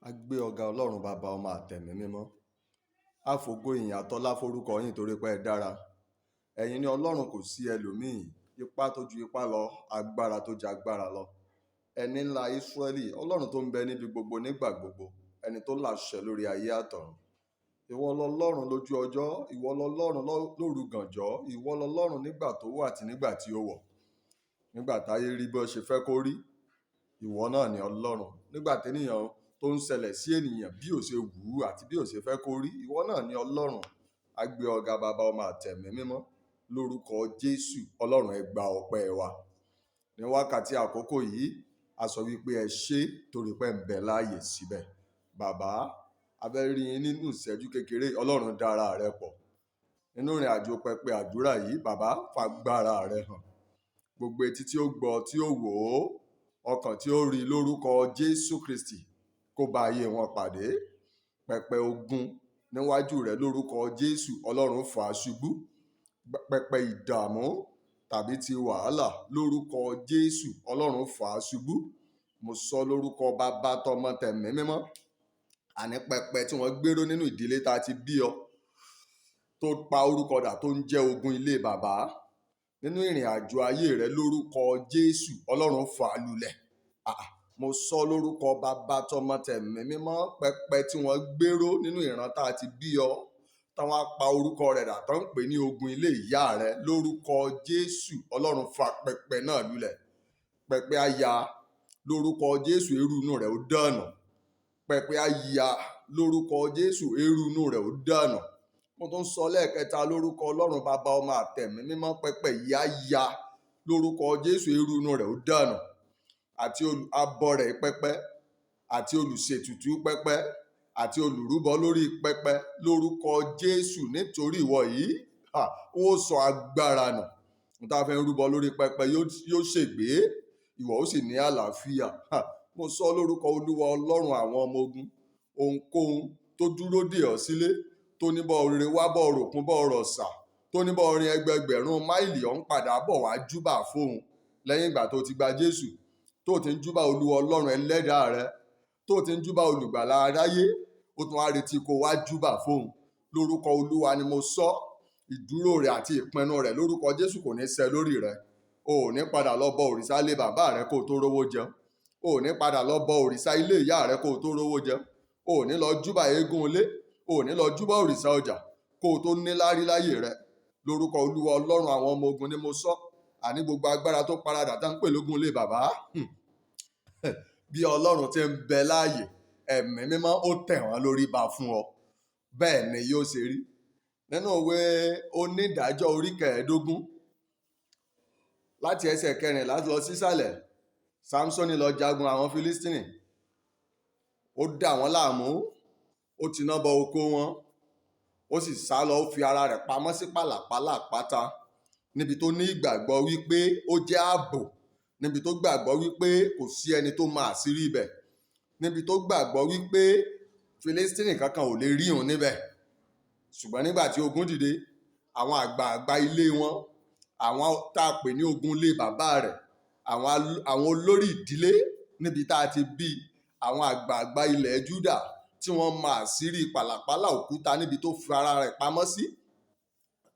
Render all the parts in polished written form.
A gbé ọ̀gá Ọlọ́run bàbá ọmọ àtẹ̀mí mímọ́. A fògo ìyìn àtọlá forúkọ yín torí pé ẹ dára. Ẹ̀yin ni Ọlọ́run, kò sí ẹlòmíì. Ipá tó ju ipá lọ, agbára tó ju agbára lọ. Ẹni ńlá Ísírẹ́lì, Ọlọ́run tó ń bẹ níbi gbogbo nígbà gbogbo, ẹni tó láṣẹ lórí ayé àtọ̀run. Ìwọ lọlọ́run lójú ọjọ́, ìwọ lọlọ́run lóru gànjọ́, ìwọ lọlọ́run nígbà tó wà àti nígbà tí ó wọ̀. Nígbà táyé rí bó ṣe fẹ́ kó rí, ìwọ náà ni Ọlọ́run. Nígbà ténìyàn tó ń ṣẹlẹ̀ sí ènìyàn bí ó ṣe wù ú àti bí ó ṣe fẹ́ kó rí, ìwọ náà ni Ọlọ́run. A gbé ọ̀gá bàbá ọmọ àtẹ̀mí mímọ́ lórúkọ Jésù. Ọlọ́run, ẹ gba ọpẹ́ wa. Ní wákàtí àkókò yìí, a sọ wípé ẹ ṣé torí pé ń bẹ láàyè síbẹ̀. Bàbá, a fẹ́ rí yín nínú ìṣẹ́jú kékeré. Ọlọ́run dára rẹ pọ̀ nínú ìrìn àjò pẹpẹ àdúrà yìí. Bàbá, fagbára rẹ hàn. Gbogbo etí tí ó gbọ́, tí ó wò ó, ọkàn tí ó rí, lórúkọ Jésù Kristi, kó bá ayé wọn pàdé. Pẹpẹ ogun níwájú rẹ lórúkọ Jésù, Ọlọ́run fà á ṣubú. Pẹpẹ ìdààmú tàbí ti wàhálà lórúkọ Jésù, Ọlọ́run fà á ṣubú. Mo sọ lórúkọ Bàbá, tọmọ, tẹ̀mí mímọ́. Àní pẹpẹ tí wọ́n gbéró nínú ìdílé tá a ti bí ọ, tó pa orúkọ dà, tó ń jẹ́ ogun ilé bàbá nínú ìrìn àjò ayé rẹ lórúkọ Jésù, Ọlọ́run fà á lulẹ̀. Mo sọ lórúkọ Bàbá, tọmọ, tẹ̀mí mímọ́. Pẹpẹ tí wọ́n gbéró nínú ìran tá a ti bí ọ, táwọn pa orúkọ rẹ̀ dà, tó ń pè ní ogun ilé ìyá rẹ lórúkọ Jésù, Ọlọ́run fà pẹpẹ náà lulẹ̀. Pẹpẹ àyà lórúkọ Jésù, eérú inú rẹ̀ ó dànù. Pẹpẹ àyà lórúkọ Jésù, eérú inú rẹ̀ ó dànù. Mo tún sọ lẹ́ẹ̀kẹta lórúkọ Ọlọ́run bàbá ọmọ àtẹ̀mí mímọ́. Pẹpẹ ìyá ya lórúkọ Jésù, eérú inú rẹ̀ ó dànù. Àti abọrẹ̀ pẹpẹ, àti olùṣètùtù pẹpẹ, àti olùrúbọ lórí pẹpẹ lórúkọ Jésù. Nítorí ìwọ yìí, ó sọ agbára nù. N ta fẹ́ rúbọ lórí pẹpẹ yóò ṣègbé, ìwọ ó sì ní àlàáfíà. Mo sọ lórúkọ Olúwa Ọlọ́run àwọn ọmọ ogun. Ohunkóhun tó dúró dè ọ́ sílé, tó ní bọ́ rere wá, bọ́ ròkun, bọ́ rọ̀ṣà, tó ní bọ́ rin ẹgbẹgbẹ̀rún máìlì ọ̀hún padà bọ̀ wá júbà fóun lẹ́yìn ìgbà tó ti gba Jésù, tó ti ń júbà Olúwa Ọlọ́run ẹlẹ́dàá rẹ, tó ti ń júbà olùgbàlà aráyé, ó tún wá retí kó wá júbà fóun. Lórúkọ Olúwa ni mo sọ. Ìdúró rẹ àti ìpinnu rẹ lórúkọ Jésù kò ní ṣẹ lórí rẹ. O ò ní padà lọ bọ òrìṣà ilé bàbá rẹ kó o tó rówó jẹun. O ò ní padà lọ bọ òrìṣà ilé ìyá rẹ kó o tó rówó jẹun. O ò ní lọ júbà eégún ilé. O ò ní lọ júbà òrìṣà ọjà kó o tó níláárí láyé rẹ. Lórúkọ Olúwa Ọlọ́run àwọn ọmọ ogun ni mo sọ. Àní gbogbo agbára tó paradà tá ń pè lógun ilé bàbá, bí Ọlọ́run ti ń bẹ láàyè, ẹ̀mí mímọ́ ó tẹ̀ wọ́n lórí ba fún ọ. Bẹ́ẹ̀ ni yóò ṣe rí. Nínú ìwé Onídàájọ́ orí 15, láti ẹsẹ̀ 14 lọ sísàlẹ̀, Sámsónì lọ jagun àwọn Fílístínì. Ó dà wọ́n láàmú, ó tiná bọ oko wọn, ó sì sá lọ, ó fi ara rẹ̀ pamọ́ sí pàlàpálà àpáta, níbi tó ní ìgbàgbọ́ wípé ó jẹ́ ààbò, níbi tó gbàgbọ́ wípé kò sí ẹni tó máa àṣírí ibẹ̀, níbi tó gbàgbọ́ wípé Fílístínì kankan ò lè rí òun níbẹ̀. Ṣùgbọ́n nígbà tí ogun dìde, àwọn àgbààgbà ilé wọn, àwọn tá a pè ní ogun ilé bàbá rẹ̀, àwọn olórí ìdílé níbi tá a ti bí, àwọn àgbààgbà ilẹ̀ Júdà tí wọ́n máa àṣírí pàlàpálà òkúta níbi tó fi ara rẹ̀ pamọ́ sí,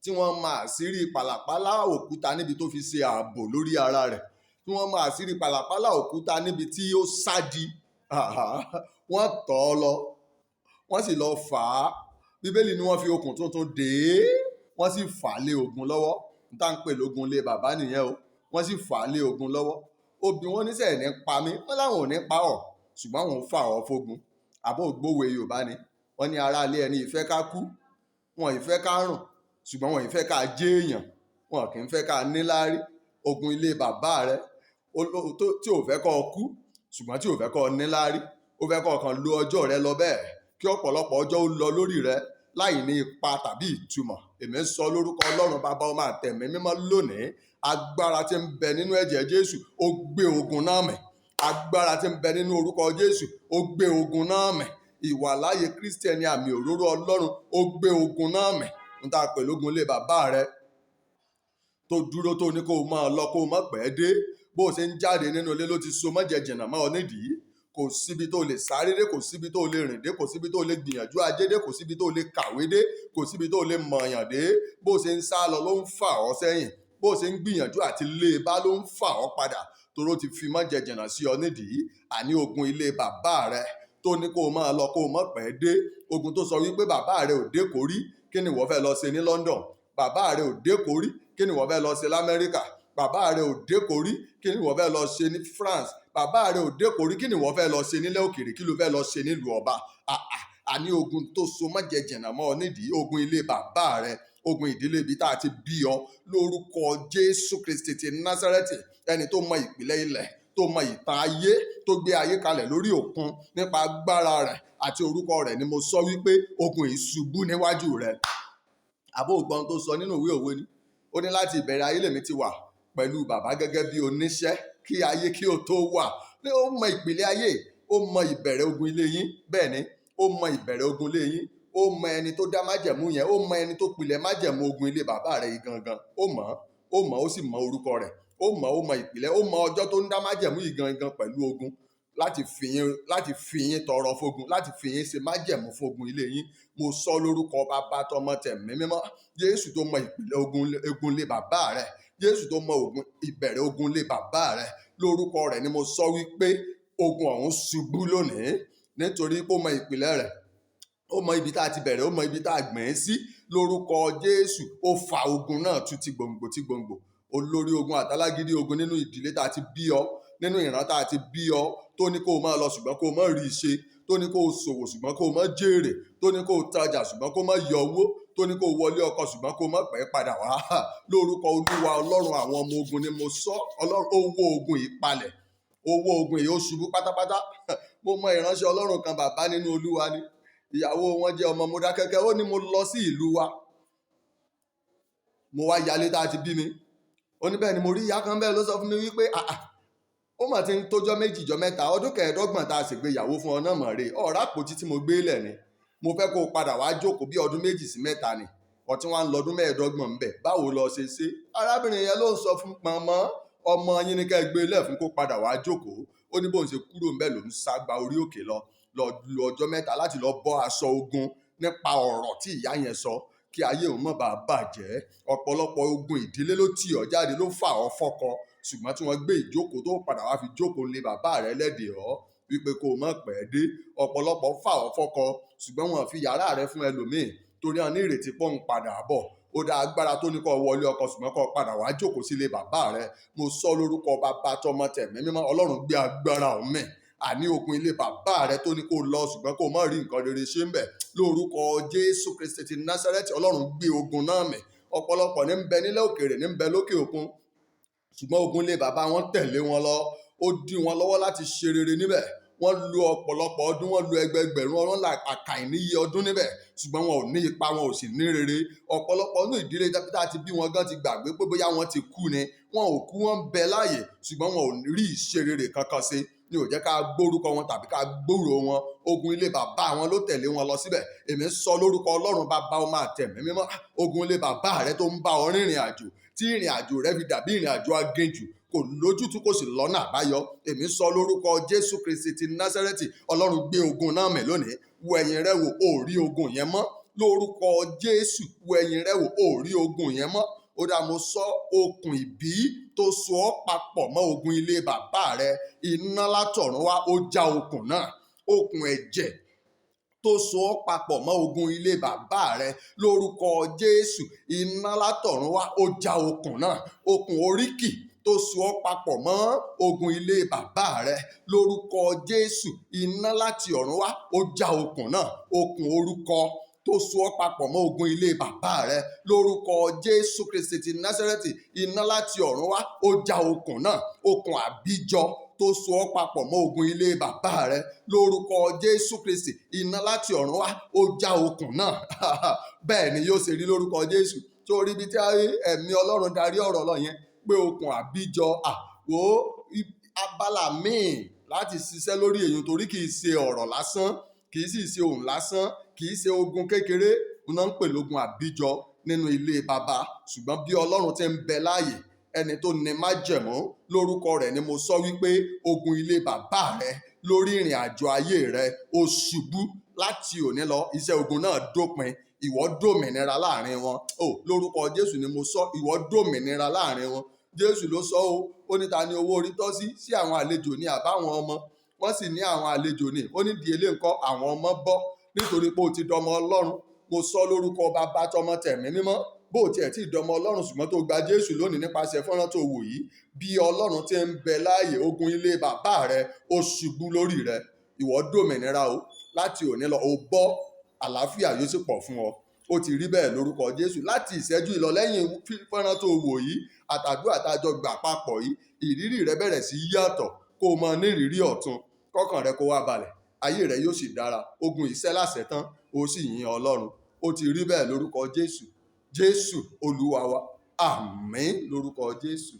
tí wọ́n máa àṣírí pàlàpálà òkúta níbi tó fi ṣe ààbò lórí ara rẹ̀, tí wọ́n máa àṣírí pàlàpálà òkúta níbi tí ó sádi. Wọ́n tọ̀ ọ́ lọ, wọ́n sì lọ fà á. Bíbélì ni wọ́n fi okùn tuntun dè é, wọ́n sì fà á lé ogun lọ́wọ́. N tá ń pè lógun ilé bàbá nìyẹn o. Wọ́n sì fà á lé ogun lọ́wọ́. Obì wọn níṣẹ́ ní pa mí, wọ́n láwọn ò ní pa ọ́, ṣùgbọ́n àwọn ò fà ọ́ fógun. Àbọ̀ ògbówe Yorùbá ni wọ́n ní ará ilé ẹni ìfẹ́ ká kú, wọn ìfẹ́ ká rùn, ṣùgbọ́n wọn ìfẹ́ ká jẹ́ èèyàn, wọn kì í fẹ́ ká níláárí. Ogun ilé bàbá rẹ tí ò fẹ́ kọ́ kú, ṣùgbọ́n tí ò fẹ́ kọ́ níláárí, ó fẹ́ kọ́ kàn lo ọjọ́ rẹ lọ bẹ́ẹ̀, kí ọ̀pọ̀lọpọ̀ ọjọ́ ó lọ lórí rẹ láì ní ipa tàbí ìtumọ̀. Èmi ń sọ lórúkọ Ọlọ́run bàbá ọmọ àtẹ̀mí mímọ́ lónìí. Agbára tí ń bẹ nínú ẹ̀jẹ̀ Jésù, ó gbé ogun náà mì. Agbára tí ń bẹ nínú orúkọ Jésù, ó gbé ogun náà mì. Ìwàláyé Kírísítẹ́nì àmì òróró Ọlọ́run, ó gbé ogun náà mì. N ta pè lógun ilé bàbá rẹ tó dúró, tó ní kó o máa lọ, kó o má pẹ́ dé. Bó o ṣe ń jáde nínú ilé ló ti so mọ́jẹ jìnnà mọ́ ọ nídìí. kò síbi tó lè sáré dé, kò síbi tó lè rìn dé, kò síbi tó lè gbìyànjú ajé dé, kò síbi tó lè kàwé dé, kò síbi tó lè mọ̀yàn dé. Bó ṣe ń sá lọ ló ń fà ọ́ sẹ́yìn, bó ṣe ń gbìyànjú àti lé e bá ló ń fà ọ́ padà, toró ti fi mọ́jẹ jìnnà sí ọ nídìí. Àní ogun ilé bàbá rẹ tó ní kó o máa lọ kó o mọ̀ pẹ́ dé, ogun tó sọ wípé bàbá rẹ ò dé kórí, kí ni ìwọ fẹ́ lọ ṣe ní London? Bàbá rẹ ò dé kórí, kí ni ìwọ fẹ́ lọ ṣe l'Amẹ́ríkà? Bàbá rẹ ò dé kórí, kí ni ìwọ fẹ́ lọ ṣe ní France? Bàbá rẹ ò dé kórí, kí ni ìwọ fẹ́ lọ ṣe nílẹ̀ òkèèrè? Kí ló fẹ́ lọ ṣe nílùú ọba? Àní ogun tó so mọ́jẹ jìnnà mọ́ ọ nídìí, ogun ilé bàbá rẹ, ogun ìdílé ibi tá a ti bí ọ, lórúkọ Jésù Kristi ti Násárẹ́tì, ẹni tó mọ ìpìlẹ̀ ilẹ̀, tó mọ ìtàn ayé, tó gbé ayé kalẹ̀ lórí òkun nípa agbára rẹ̀ àti orúkọ rẹ̀ ni mo sọ wípé ogun yìí ṣubú níwájú rẹ̀. Àbó ògbọ́n tó sọ nínú ìwé òwe ni, ó ní láti ìbẹ̀rẹ̀ ayé lèmi ti wà pẹ̀lú bàbá gẹ́gẹ́ bí oníṣẹ́ kí ayé kí ó tó wà. Ó mọ ìpìlẹ̀ ayé, ó mọ ìbẹ̀rẹ̀ ogun ilé yín, bẹ́ẹ̀ ni ó mọ ìbẹ̀rẹ̀ ogun ilé yín, ó mọ ẹni tó dá májẹ̀mú yẹn, ó mọ ẹni tó pilẹ̀ májẹ̀mú ogun ilé bàbá rẹ̀ yìí gangan. Ó mọ̀ ó sì mọ orúkọ rẹ̀, ó mọ ìpìlẹ̀, ó mọ ọjọ́ tó ń dá májẹ̀mú yìí gangan pẹ̀lú ogun láti fi yín tọrọ fógun, láti fi yín ṣe májẹ̀mú fógun ilé yín. Mo sọ lórúkọ Bàbá tọmọ tẹ̀mí mímọ́, Jésù tó mọ ìpìlẹ̀ ogun ilé bàbá rẹ̀, Jésù tó mọ ìbẹ̀rẹ̀ ogun ilé bàbá rẹ̀, lórúkọ rẹ̀ ni mo sọ wípé ogun ọ̀hún ṣubú lónìí, nítorí pé ó mọ ìpìlẹ̀ rẹ̀, ó mọ ibi tá a ti bẹ̀rẹ̀, ó mọ ibi tá a gbìn sí. Lórúkọ Jésù ó fa ogun náà tú ti gbòǹgbò ti gbòǹgbò. Olórí ogun àtàlágídí ogun nínú ìdílé tá a ti bí ọ, nínú ìran tá a ti bí ọ, tó ní kó o máa lọ ṣùgbọ́n kó o má rí i ṣe, tó ní kó o ṣòwò ṣùgbọ́n kó o má jèrè, tó ní kó o tajà ṣùgbọ́n kó o má yọ owó, tó ní kó o wọlé ọkọ ṣùgbọ́n kó o má pẹ́ padà wá. Lórúkọ Olúwa Ọlọ́run àwọn ọmọ ogun ni mo sọ, Ọlọ́run ó wó ogun yìí palẹ̀, ó wó ogun yìí ó ṣubú pátápátá. Mo mọ ìránṣẹ́ Ọlọ́run kan, bàbá nínú Olúwa ni, ìyàwó wọn jẹ́ ọmọ Mọdákẹ́kẹ́. Ó ní mo lọ sí ìlú wa, mo wá yálé tá a ti bí mi. Ó ní bẹ́ẹ̀ ni mo rí ìyá kan bẹ́ẹ̀ ló sọ fún mi wípé ó mà ti ń tójọ́ méjì jọ mẹ́ta, ọdún 25 tá a sì gbéyàwó fún ọ náà mọ̀ rè, ọ̀rá àpótí tí mo gbé lẹ̀ ni, mo fẹ́ kó o padà wá jókòó bí ọdún 2 sí 3 ni, ọtí wá ń lọ ọdún 25 ń bẹ̀, báwo lọ ṣe ṣe? Arábìnrin yẹn ló ń sọ fún màmá ọmọ yín ní ká gbé lẹ̀ fún kó padà wá jókòó. Ó ní bóun ṣe kúrò ń bẹ̀ ló ń ságbá orí òkè lọ lu ọjọ́ 3 láti lọ bọ́ aṣọ ogun nípa ọ̀rọ̀ tí ìyá yẹn sọ kí ayé òun má bàa bàjẹ́. Ọ̀pọ̀lọpọ̀ ogun ìdílé ló tì ọ́ jáde, ló fà ọ́ fọ́kọ, ṣùgbọ́n tí wọ́n gbé ìjókòó tó padà wá fi jókòó lé bàbá rẹ lẹ́dìí ọ́ wípé kó o má pẹ́ dé. Ọ̀pọ̀lọpọ̀ fà ọ́ fọ́kọ, ṣùgbọ́n wọn fi yàrá rẹ fún ẹlòmíì torí wọn ní ìrètí pọ́ ń padà bọ̀. Ó dá agbára tó ní kó wọlé ọkọ ṣùgbọ́n kó padà wá jókòó sílé bàbá rẹ. Mo sọ lórúkọ Bàbá tọmọ tẹ̀mí mímọ́, Ọlọ́run gbé agbára ọ̀hún mì. Àní ogun ilé bàbá rẹ tó ní kó lọ ṣùgbọ́n kó má rí nǹkan rere ṣe ń bẹ̀, lórúkọ Jésù Kristi ti Násárẹ́tì, Ọlọ́run gbé ogun náà mì. Ọ̀pọ̀lọpọ̀ ní ń bẹ nílẹ̀ òkèèrè, ní ń bẹ lókè òkun, ṣùgbọ́n ogun ilé bàbá wọn tẹ̀lé wọn lọ, ó dí wọn lọ́wọ́ láti ṣe rere níbẹ̀. Wọ́n lu ọ̀pọ̀lọpọ̀ ọdún, wọ́n lu ẹgbẹgbẹ̀rún ọdún, àkàìníye ọdún níbẹ̀, ṣùgbọ́n wọn ò ní ipa, wọn ò sì ní rere. Ọ̀pọ̀lọpọ̀ inú ìdílé tá a ti bí wọn gan ti gbàgbé pé bóyá wọn ti kú ni, wọn ò kú, wọn ń bẹ láàyè, ṣùgbọ́n wọn ò rí ìṣerere kankan ṣe, ní ò jẹ́ ká gbórúkọ wọn tàbí ká gbòòrò wọn. Ogun ilé bàbá wọn ló tẹ̀lé wọn lọ síbẹ̀. Èmi sọ lórúkọ Ọlọ́run Bàbá Ọmọ àtẹ̀mí mímọ́, ogun ilé bàbá rẹ tó ń bá ọ rìnrìn àjò, tí ìrìn àjò rẹ fi dàbí ìrìn àjò aginjù, kò lójútùú kò sì lọ́nà àbáyọ. Èmi sọ lórúkọ Jésù Kristi ti Násárẹ́tì, Ọlọ́run gbé ogun náà mì lónìí. Wo ẹ̀yìn rẹ wò, ó rí ogun yẹn mọ́. Lórúkọ Jésù, wo ẹ̀yìn rẹ wò, ó rí ogun yẹn mọ́. Ó dá mo sọ okùn ìbí tó so ọ́ papọ̀ mọ́ ogun ilé bàbá rẹ, iná látọ̀run wá ó já okùn náà. Okùn ẹ̀jẹ̀ tó so ọ́ papọ̀ mọ́ ogun ilé bàbá rẹ, lórúkọ Jésù, iná látọ̀run wá ó já okùn náà. Okùn oríkì tó so ọ́ papọ̀ mọ́ ogun ilé bàbá rẹ, lórúkọ Jésù, iná láti ọ̀run wá ó já okùn náà. Okùn orúkọ tó so ọ́ papọ̀ mọ́ ogun ilé bàbá rẹ, lórúkọ Jésù Kristi ti Násárẹ́tì, iná láti ọ̀run wá ó já okùn náà. Okùn àbíjọ tó so ọ́ papọ̀ mọ́ ogun ilé bàbá rẹ, lórúkọ Jésù Kristi, iná láti ọ̀run wá ó já okùn náà. Bẹ́ẹ̀ ni yóò ṣe rí lórúkọ Jésù. Torí ibi tí ẹ̀mí Ọlọ́run darí ọ̀rọ̀ lọ yẹn, pé okùn àbíjọ wo abala míì láti ṣiṣẹ́ lórí èyí, torí kì í ṣe ọ̀rọ̀ lásán, kì í sì ṣe ohun lásán, kì í ṣe ogun kékeré náà ń pè lógun àbíjọ nínú ilé bàbá. Ṣùgbọ́n bí Ọlọ́run ti ń bẹ láàyè, ẹni tó ní májẹ̀mú, lórúkọ rẹ̀ ni mo sọ wípé ogun ilé bàbá rẹ lórí ìrìn àjò ayé rẹ. O ṣubú láti òní lọ, iṣẹ́ ogun náà dópin, ìwọ dòmìnira láàrin wọn. Lórúkọ Jésù ni mo sọ, ìwọ dòmìnira láàrin wọn. Jésù ló sọ ó ní ta ni owó orí tọ́ sí àwọn àlejò ní àbáwọn ọmọ? Wọ́n sì ní àwọn àlejò ní. Ó ní ìdílé ńkọ́? Àwọn ọmọ bọ́, nítorí pé o ti dọmọ Ọlọ́run. Mo sọ lórúkọ Bàbá tọmọ tẹ̀mí mímọ́, bó tiẹ̀ tí dọmọ Ọlọ́run ṣùgbọ́n tó gba Jésù lónìí nípasẹ̀ fọ́nrán tó wò yìí, bí Ọlọ́run ti ń bẹ láàyè, ogun ilé bàbá rẹ ó ṣubú lórí rẹ. Ìwọ dòmìnira láti òní lọ, o bọ́, àlàáfíà yóò sì pọ̀ fún ọ. Ó ti rí bẹ́ẹ̀ lórúkọ Jésù. Láti ìṣẹ́jú ìlọ lẹ́yìn fọ́nrán tó wò yìí àtàdúrà tá a jọ gbà papọ̀ yìí, ìrírí rẹ bẹ̀rẹ̀ sí yàtọ̀, kó o mọ ní ìrírí ọ̀tun, kọ́kàn rẹ kó wá balẹ̀, ayé rẹ yóò sì dára. Ogun ìṣẹ́ láṣẹ tán, ó sì yìn Ọlọ́run. Ó ti rí bẹ́ẹ̀ lórúkọ Jésù. Jésù Olúwa wa. Àmín lórúkọ Jésù.